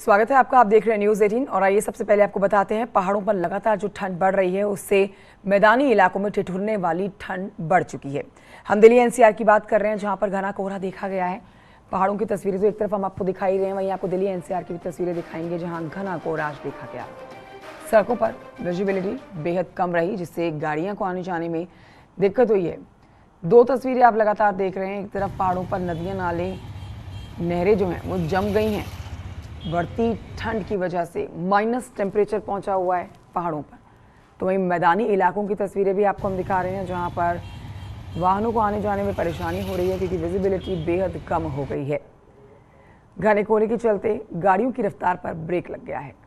स्वागत है आपका। आप देख रहे हैं न्यूज़ 18 और आइए सबसे पहले आपको बताते हैं पहाड़ों पर लगातार जो ठंड बढ़ रही है उससे मैदानी इलाकों में ठिठुरने वाली ठंड बढ़ चुकी है। हम दिल्ली एनसीआर की बात कर रहे हैं जहां पर घना कोहरा देखा गया है। पहाड़ों की तस्वीरें तो एक तरफ हम आपको दिखाई रहे हैं, वहीं आपको दिल्ली एनसीआर की भी तस्वीरें दिखाएंगे जहाँ घना कोहरा आज देखा गया। सड़कों पर विजिबिलिटी बेहद कम रही जिससे गाड़ियाँ को आने जाने में दिक्कत हुई है। दो तस्वीरें आप लगातार देख रहे हैं, एक तरफ पहाड़ों पर नदियाँ नाले नहरें जो हैं वो जम गई हैं। बढ़ती ठंड की वजह से माइनस टेम्परेचर पहुंचा हुआ है पहाड़ों पर। तो वहीं मैदानी इलाकों की तस्वीरें भी आपको हम दिखा रहे हैं जहां पर वाहनों को आने जाने में परेशानी हो रही है क्योंकि विजिबिलिटी बेहद कम हो गई है। घने कोहरे के चलते गाड़ियों की रफ्तार पर ब्रेक लग गया है।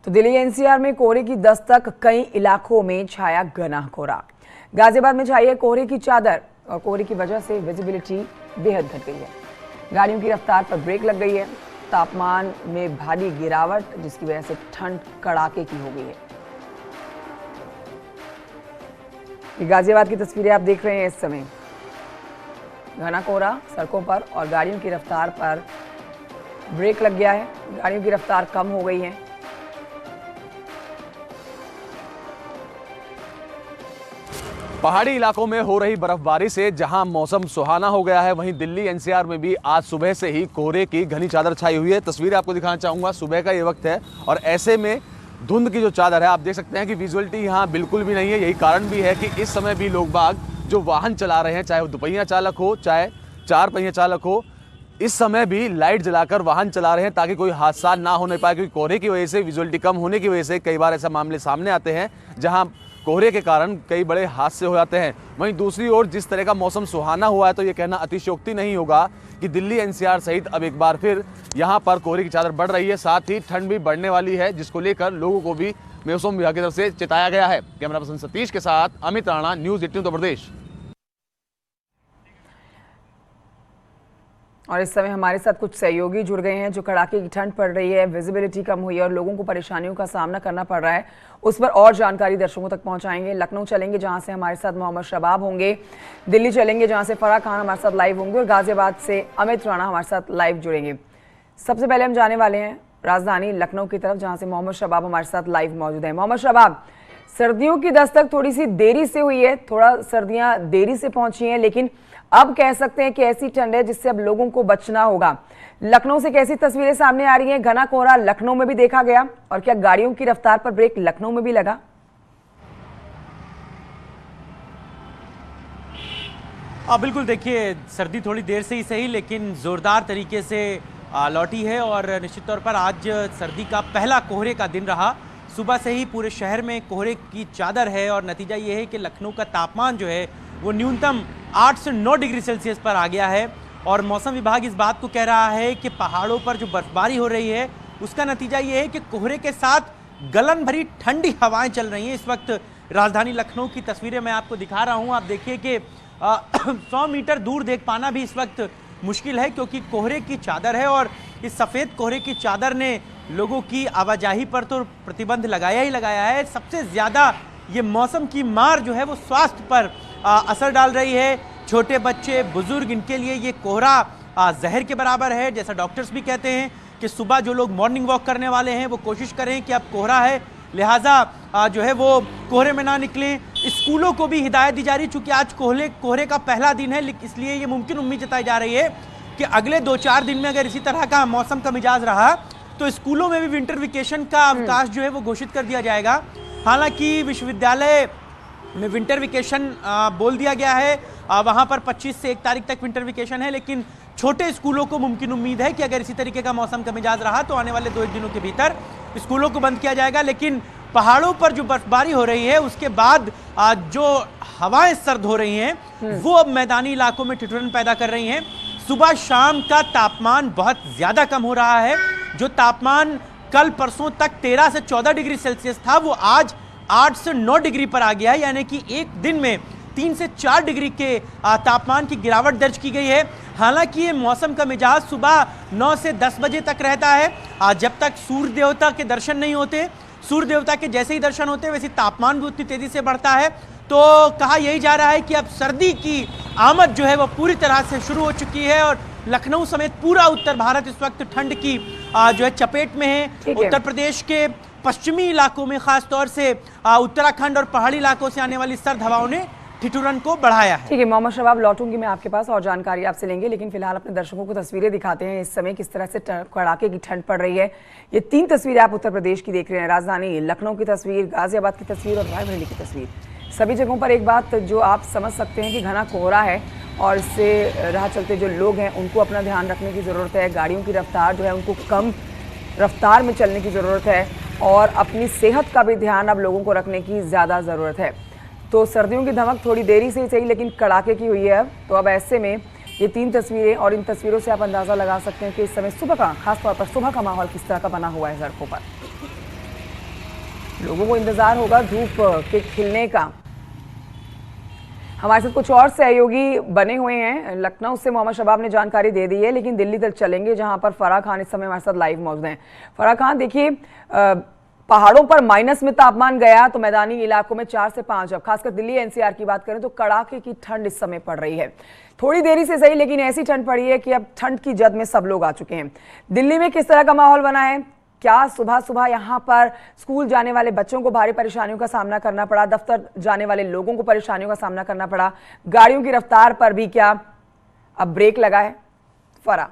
तो दिल्ली एनसीआर में कोहरे की दस्तक, कई इलाकों में छाया घना कोहरा। गाजियाबाद में छाई है कोहरे की चादर और कोहरे की वजह से विजिबिलिटी बेहद घट गई है। गाड़ियों की रफ्तार पर ब्रेक लग गई है। तापमान में भारी गिरावट जिसकी वजह से ठंड कड़ाके की हो गई है। ये गाजियाबाद की तस्वीरें आप देख रहे हैं इस समय। घना कोहरा सड़कों पर और गाड़ियों की रफ्तार पर ब्रेक लग गया है। गाड़ियों की रफ्तार कम हो गई है। पहाड़ी इलाकों में हो रही बर्फबारी से जहां मौसम सुहाना हो गया है, वहीं दिल्ली एनसीआर में भी आज सुबह से ही कोहरे की घनी चादर छाई हुई है। तस्वीरें आपको दिखाना चाहूंगा। सुबह का ये वक्त है और ऐसे में धुंध की जो चादर है, आप देख सकते हैं कि विजुअलिटी यहाँ बिल्कुल भी नहीं है। यही कारण भी है कि इस समय भी लोग बाग जो वाहन चला रहे हैं, चाहे वो दुपहिया चालक हो चाहे चार पहिया चालक हो, इस समय भी लाइट जलाकर वाहन चला रहे हैं ताकि कोई हादसा ना होने पाए। क्योंकि कोहरे की वजह से, विजुअलिटी कम होने की वजह से कई बार ऐसे मामले सामने आते हैं जहाँ कोहरे के कारण कई बड़े हादसे हो जाते हैं। वहीं दूसरी ओर जिस तरह का मौसम सुहाना हुआ है तो ये कहना अतिशयोक्ति नहीं होगा कि दिल्ली एनसीआर सहित अब एक बार फिर यहाँ पर कोहरे की चादर बढ़ रही है। साथ ही ठंड भी बढ़ने वाली है जिसको लेकर लोगों को भी मौसम विभाग की तरफ से चेताया गया है। कैमरा पर्सन सतीश के साथ अमित राणा, न्यूज़ 18 उत्तर प्रदेश। और इस समय हमारे साथ कुछ सहयोगी जुड़ गए हैं। जो कड़ाके की ठंड पड़ रही है, विजिबिलिटी कम हुई है और लोगों को परेशानियों का सामना करना पड़ रहा है, उस पर और जानकारी दर्शकों तक पहुंचाएंगे। लखनऊ चलेंगे जहां से हमारे साथ मोहम्मद शबाब होंगे, दिल्ली चलेंगे जहां से फराह खान हमारे साथ लाइव होंगे और गाजियाबाद से अमित राणा हमारे साथ लाइव जुड़ेंगे। सबसे पहले हम जाने वाले हैं राजधानी लखनऊ की तरफ जहाँ से मोहम्मद शबाब हमारे साथ लाइव मौजूद है। मोहम्मद शबाब, सर्दियों की दस्तक थोड़ी सी देरी से हुई है, थोड़ा सर्दियां देरी से पहुंची हैं, लेकिन अब कह सकते हैं कि ऐसी ठंड है जिससे अब लोगों को बचना होगा। लखनऊ से कैसी तस्वीरें सामने आ रही हैं? घना कोहरा लखनऊ में भी देखा गया और क्या गाड़ियों की रफ्तार पर ब्रेक लखनऊ में भी लगा? बिल्कुल, देखिए सर्दी थोड़ी देर से ही सही लेकिन जोरदार तरीके से लौटी है और निश्चित तौर पर आज सर्दी का पहला कोहरे का दिन रहा। सुबह से ही पूरे शहर में कोहरे की चादर है और नतीजा ये है कि लखनऊ का तापमान जो है वो न्यूनतम 8 से 9 डिग्री सेल्सियस पर आ गया है। और मौसम विभाग इस बात को कह रहा है कि पहाड़ों पर जो बर्फबारी हो रही है उसका नतीजा ये है कि कोहरे के साथ गलन भरी ठंडी हवाएं चल रही हैं। इस वक्त राजधानी लखनऊ की तस्वीरें मैं आपको दिखा रहा हूं। आप देखिए कि 100 मीटर दूर देख पाना भी इस वक्त मुश्किल है क्योंकि कोहरे की चादर है और इस सफ़ेद कोहरे की चादर ने लोगों की आवाजाही पर तो प्रतिबंध लगाया ही लगाया है। सबसे ज़्यादा ये मौसम की मार जो है वो स्वास्थ्य पर असर डाल रही है। छोटे बच्चे, बुजुर्ग, इनके लिए ये कोहरा जहर के बराबर है। जैसा डॉक्टर्स भी कहते हैं कि सुबह जो लोग मॉर्निंग वॉक करने वाले हैं वो कोशिश करें कि अब कोहरा है लिहाजा जो है वो कोहरे में ना निकलें। स्कूलों को भी हिदायत दी जा रही, चूँकि आज कोहरे का पहला दिन है, इसलिए ये मुमकिन उम्मीद जताई जा रही है कि अगले 2-4 दिन में अगर इसी तरह का मौसम का मिजाज रहा तो स्कूलों में भी विंटर वेकेशन का अवकाश जो है वो घोषित कर दिया जाएगा। हालांकि विश्वविद्यालय में विंटर वेकेशन बोल दिया गया है, वहां पर 25 से 1 तारीख तक विंटर वेकेशन है, लेकिन छोटे स्कूलों को मुमकिन उम्मीद है कि अगर इसी तरीके का मौसम का मिजाज रहा तो आने वाले 2-1 दिनों के भीतर स्कूलों को बंद किया जाएगा। लेकिन पहाड़ों पर जो बर्फबारी हो रही है उसके बाद जो हवाएं सर्द हो रही हैं वो अब मैदानी इलाकों में ठिठुरन पैदा कर रही हैं। सुबह शाम का तापमान बहुत ज़्यादा कम हो रहा है। जो तापमान कल परसों तक 13 से 14 डिग्री सेल्सियस था वो आज 8 से 9 डिग्री पर आ गया है, यानी कि एक दिन में 3 से 4 डिग्री के तापमान की गिरावट दर्ज की गई है। हालांकि ये मौसम का मिजाज सुबह 9 से 10 बजे तक रहता है, जब तक सूर्य देवता के दर्शन नहीं होते। सूर्य देवता के जैसे ही दर्शन होते हैं वैसे तापमान भी उतनी तेजी से बढ़ता है। तो कहा यही जा रहा है कि अब सर्दी की आमद जो है वो पूरी तरह से शुरू हो चुकी है और लखनऊ समेत पूरा उत्तर भारत इस वक्त ठंड की जो है चपेट में है। उत्तर प्रदेश के पश्चिमी इलाकों में खासतौर से उत्तराखंड और पहाड़ी इलाकों से आने वाली सर्द हवाओं ने ठिठुरन को बढ़ाया है। ठीक है मोहम्मद शबाब, लौटूंगी मैं आपके पास और जानकारी आपसे लेंगे, लेकिन फिलहाल अपने दर्शकों को तस्वीरें दिखाते हैं इस समय किस तरह से कड़ाके की ठंड पड़ रही है। ये 3 तस्वीरें आप उत्तर प्रदेश की देख रहे हैं, राजधानी लखनऊ की तस्वीर, गाजियाबाद की तस्वीर और रायबरेली की तस्वीर। सभी जगहों पर एक बात जो आप समझ सकते हैं कि घना कोहरा है और इससे राह चलते जो लोग हैं उनको अपना ध्यान रखने की ज़रूरत है। गाड़ियों की रफ्तार जो है उनको कम रफ्तार में चलने की ज़रूरत है और अपनी सेहत का भी ध्यान अब लोगों को रखने की ज़्यादा ज़रूरत है। तो सर्दियों की धमक थोड़ी देरी से ही सही लेकिन कड़ाके की हुई है अब। तो अब ऐसे में ये 3 तस्वीरें और इन तस्वीरों से आप अंदाज़ा लगा सकते हैं कि इस समय सुबह का, खासतौर पर सुबह का माहौल किस तरह का बना हुआ है सड़कों पर। लोगों को इंतज़ार होगा धूप के खिलने का। हमारे साथ कुछ और सहयोगी बने हुए हैं लखनऊ से, मोहम्मद शबाब ने जानकारी दे दी है, लेकिन दिल्ली तक चलेंगे जहां पर फराह खान इस समय हमारे साथ लाइव मौजूद हैं। फराह खान, देखिए पहाड़ों पर माइनस में तापमान गया तो मैदानी इलाकों में 4 से 5, अब खासकर दिल्ली एनसीआर की बात करें तो कड़ाके की ठंड इस समय पड़ रही है। थोड़ी देरी से सही लेकिन ऐसी ठंड पड़ी है कि अब ठंड की जद में सब लोग आ चुके हैं। दिल्ली में किस तरह का माहौल बना है? क्या सुबह सुबह यहाँ पर स्कूल जाने वाले बच्चों को भारी परेशानियों का सामना करना पड़ा, दफ्तर जाने वाले लोगों को परेशानियों का सामना करना पड़ा, गाड़ियों की रफ्तार पर भी क्या अब ब्रेक लगा है? फराह।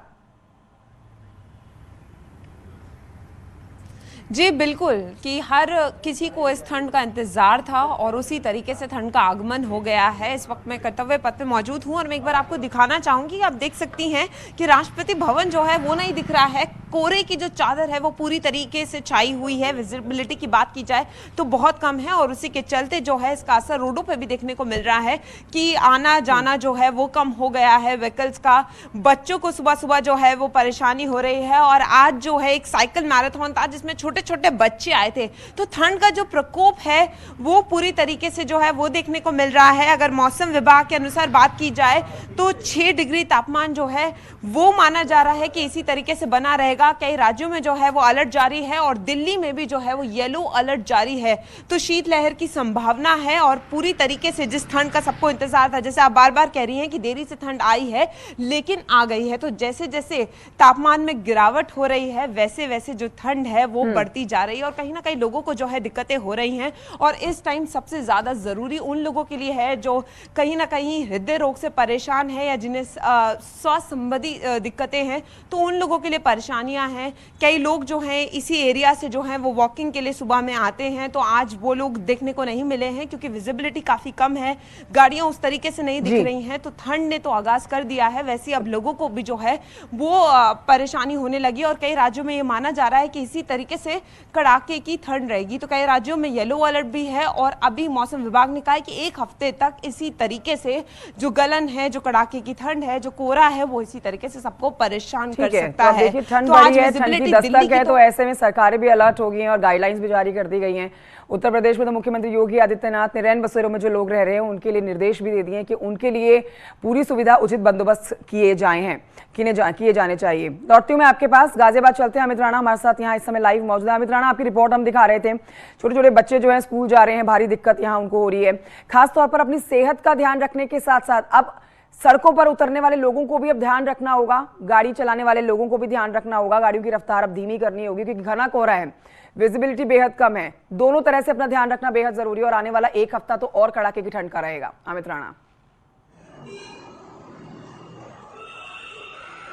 जी बिल्कुल, कि हर किसी को इस ठंड का इंतज़ार था और उसी तरीके से ठंड का आगमन हो गया है। इस वक्त मैं कर्तव्य पथ पे मौजूद हूँ और मैं एक बार आपको दिखाना चाहूँगी। आप देख सकती हैं कि राष्ट्रपति भवन जो है वो नहीं दिख रहा है, कोहरे की जो चादर है वो पूरी तरीके से छाई हुई है। विजिबिलिटी की बात की जाए तो बहुत कम है और उसी के चलते जो है इसका असर रोडों पे भी देखने को मिल रहा है कि आना जाना जो है वो कम हो गया है व्हीकल्स का। बच्चों को सुबह सुबह जो है वो परेशानी हो रही है और आज जो है एक साइकिल मैराथन था जिसमें छोटे छोटे बच्चे आए थे। तो ठंड का जो प्रकोप है वो पूरी तरीके से जो है वो देखने को मिल रहा है। अगर मौसम विभाग के अनुसार बात की जाए तो 6 डिग्री तापमान जो है वो माना जा रहा है कि इसी तरीके से बना रहेगा। कई राज्यों में जो है वो अलर्ट जारी है और दिल्ली में भी जो है वो येलो अलर्ट जारी है। तो शीतलहर की संभावना है और पूरी तरीके से जिस ठंड का सबको इंतजार था, जैसे आप बार बार कह रही हैं कि देरी से ठंड आई है लेकिन आ गई है, तो जैसे जैसे तापमान में गिरावट हो रही है वैसे वैसे जो ठंड है वो बढ़ती जा रही है और कहीं ना कहीं लोगों को जो है दिक्कतें हो रही हैं। और इस टाइम सबसे ज्यादा जरूरी उन लोगों के लिए है जो कहीं ना कहीं हृदय रोग से परेशान है या जिन्हें स्वास्थ्य संबंधी दिक्कतें हैं, तो उन लोगों के लिए परेशानियां हैं। कई लोग जो हैं इसी एरिया से जो हैं वो वॉकिंग के लिए सुबह में आते हैं, तो आज वो लोग देखने को नहीं मिले हैं क्योंकि विजिबिलिटी काफी कम है, गाड़ियां उस तरीके से नहीं दिख रही हैं। तो ठंड ने तो आगाज कर दिया है, वैसे अब लोगों को भी जो है वो परेशानी होने लगी और कई राज्यों में ये माना जा रहा है कि इसी तरीके से कड़ाके की ठंड रहेगी। तो कई राज्यों में येलो अलर्ट भी है और अभी मौसम विभाग ने कहा है कि 1 हफ्ते तक इसी तरीके से जो गलन है, जो कड़ाके की ठंड है, जो कोहरा है, वो इसी तरीके से सबको परेशान कर सकता है। देखिए ठंड बढ़ी है, ठंड की दस्तक है, तो ऐसे में सरकारें भी अलर्ट हो गई हैं और गाइडलाइंस भी जारी कर दी गई हैं। उत्तर प्रदेश में तो मुख्यमंत्री योगी आदित्यनाथ ने रैन बसेरों में जो लोग रह रहे हैं उनके लिए निर्देश भी दे दिए हैं कि उनके लिए पूरी सुविधा उचित बंदोबस्त किए जाने चाहिए। लौटती हूं मैं आपके पास, गाजियाबाद चलते हैं। अमित राणा हमारे साथ यहाँ इस समय लाइव मौजूद है। अमित राणा, आपकी रिपोर्ट हम दिखा रहे थे, छोटे छोटे बच्चे जो है स्कूल जा रहे हैं, भारी दिक्कत यहाँ उनको हो रही है। खासतौर पर अपनी सेहत का ध्यान रखने के साथ साथ अब सड़कों पर उतरने वाले लोगों को भी अब ध्यान रखना होगा, गाड़ी चलाने वाले लोगों को भी ध्यान रखना होगा। गाड़ियों की रफ्तार अब धीमी करनी होगी क्योंकि घना कोहरा है, विजिबिलिटी बेहद कम है। दोनों तरह से अपना ध्यान रखना बेहद जरूरी है और आने वाला 1 हफ्ता तो और कड़ाके की ठंड का रहेगा। अमित राणा।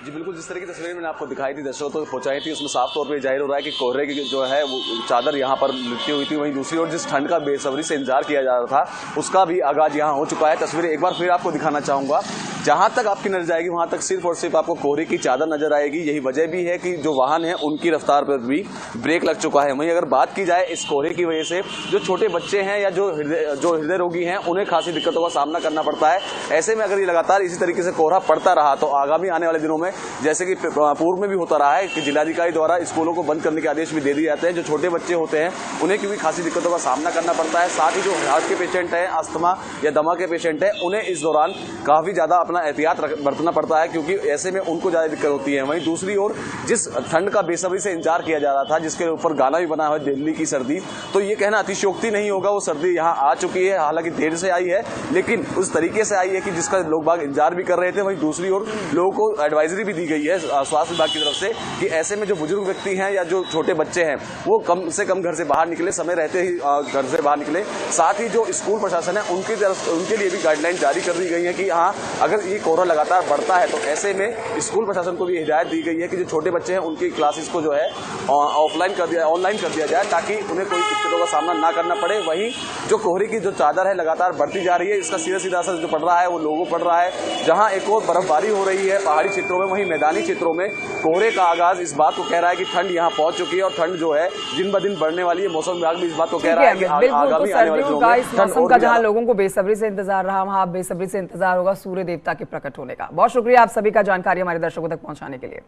जी बिल्कुल, जिस तरह की तस्वीर मैंने आपको दिखाई थी, दर्शकों तक पहुंचाई थी, उसमें साफ तौर पे जाहिर हो रहा है कि कोहरे की जो है वो चादर यहाँ पर लिपटी हुई थी। वहीं दूसरी ओर जिस ठंड का बेसब्री से इंतजार किया जा रहा था उसका भी आगाज यहाँ हो चुका है। तस्वीरें एक बार फिर आपको दिखाना चाहूँगा, जहाँ तक आपकी नजर जाएगी वहाँ तक सिर्फ और सिर्फ आपको कोहरे की चादर नजर आएगी। यही वजह भी है कि जो वाहन है उनकी रफ्तार पर भी ब्रेक लग चुका है। वहीं अगर बात की जाए इस कोहरे की वजह से जो छोटे बच्चे हैं या जो हृदय रोगी हैं उन्हें खासी दिक्कतों का सामना करना पड़ता है। ऐसे में अगर ये लगातार इसी तरीके से कोहरा पड़ता रहा तो आगामी आने वाले दिनों में, जैसे कि पूर्व में भी होता रहा है कि जिलाधिकारी द्वारा स्कूलों को बंद करने के आदेश भी दे दिए जाते हैं, जो छोटे बच्चे होते हैं उन्हें क्योंकि खासी दिक्कतों का सामना करना पड़ता है। साथ ही जो हार्ट के पेशेंट हैं, अस्थमा या दमा के पेशेंट हैं, उन्हें इस दौरान काफी ज्यादा अपना एहतियात बरतना पड़ता है, क्योंकि ऐसे में उनको ज़्यादा दिक्कत होती है। वहीं दूसरी ओर जिस ठंड का बेसब्री से इंतजार किया जा रहा था, जिसके ऊपर गाना भी बना हुआ है दिल्ली की सर्दी, तो ये कहना अतिशयोक्ति नहीं होगा, वो सर्दी यहाँ आ चुकी है। हालांकि देर से आई है, लेकिन उस तरीके से आई है कि जिसका लोग बाग इंतजार भी कर रहे थे। वहीं दूसरी ओर लोगों को एडवाइजरी भी दी गई है स्वास्थ्य विभाग की तरफ से कि ऐसे में जो बुजुर्ग व्यक्ति हैं या जो छोटे बच्चे हैं वो कम से कम घर से बाहर निकले, समय रहते ही घर से बाहर निकले। साथ ही जो स्कूल प्रशासन है उनके लिए भी गाइडलाइन जारी कर दी गई है कि हाँ, अगर ये कोहरा लगातार बढ़ता है तो ऐसे में स्कूल प्रशासन को भी हिदायत दी गई है कि जो छोटे बच्चे हैं उनकी क्लासेस को जो है ऑनलाइन कर दिया जाए, ताकि उन्हें कोई दिक्कतों का सामना ना करना पड़े। वहीं जो कोहरे की जो चादर है लगातार बढ़ती जा रही है, इसका सीधा असर जो पड़ रहा है वो लोगों पड़ रहा है। जहां एक और बर्फबारी हो रही है पहाड़ी क्षेत्रों में, वहीं मैदानी क्षेत्रों में कोहरे का आगाज इस बात को कह रहा है कि ठंड यहां पहुंच चुकी है और ठंड जो है दिन ब दिन बढ़ने वाली है। मौसम विभाग भी इस बात को कह रहा है कि आगामी आने वाले दिनों में इस मौसम का जहां लोगों को बेसब्री से इंतजार रहा, वहां बेसब्री से इंतजार होगा सूर्य देवता के प्रकट होने का। बहुत शुक्रिया आप सभी का जानकारी हमारे दर्शकों तक पहुंचाने के लिए।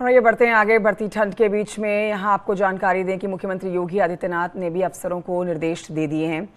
और ये बढ़ते हैं आगे। बढ़ती ठंड के बीच में यहाँ आपको जानकारी दें कि मुख्यमंत्री योगी आदित्यनाथ ने भी अफसरों को निर्देश दे दिए हैं